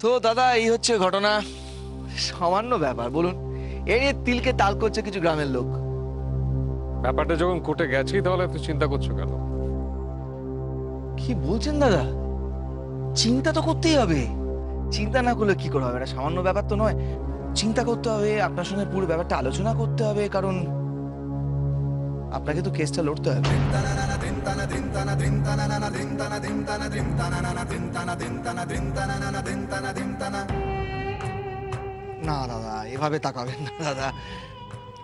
তো দাদা এই হচ্ছে ঘটনা। সামান্য ব্যাপার বলুন, এ নিয়ে তিলকে তাল করছে কিছু গ্রামের লোক। ব্যাপারটা যখন কোর্টে গেছি তাহলে তুই চিন্তা করছো কেন? কি বলছেন দাদা? চিন্তা তো করতেই হবে। চিন্তা না করলে কি করে হবে? এটা সামান্য ব্যাপার তো নয়। চিন্তা করতে হবে, আপনার সঙ্গে পুরো ব্যাপারটা আলোচনা করতে হবে, কারণ আপনাকে তো কেসটা লড়তে হবে। না দাদা, এভাবে তাকাবেন না দাদা।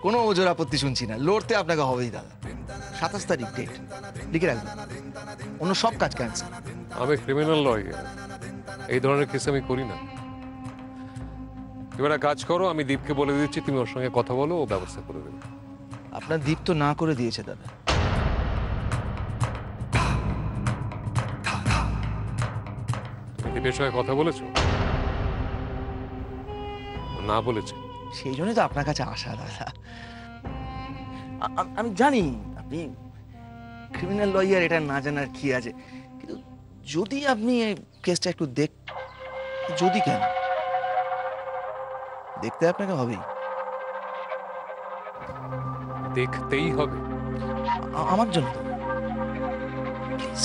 কোনো ওজোর আপত্তি শুনছি না, লড়তে আপনাকে হবেই দাদা। 27 তারিখ ডেট লিখে রাখবেন, অন্য সব কাজ ক্যান্সেল। আমি ক্রিমিনাল লয়ার, এই ধরনের কেস আমি করি না। এবার এক কাজ করো, আমি দীপকে বলে দিচ্ছি, তুমি ওর সঙ্গে কথা বলো, ও ব্যবস্থা করে দেবে। আপনার দ্বীপ তো না করে দিয়েছে দাদা। তুমি দীপের সঙ্গে কথা বলেছো? ও না বলেছে? সেই জন্যই তো আপনার কাছে আসা দাদা। আমি জানি আপনি ক্রিমিনাল লয়ার, এটা না জানার কি আছে, কিন্তু যদি আপনি এই কেসটা একটু যদি কেন, দেখতে আপনাকে হবেই। দেখতেই হবে? আমার জন্য প্লিজ।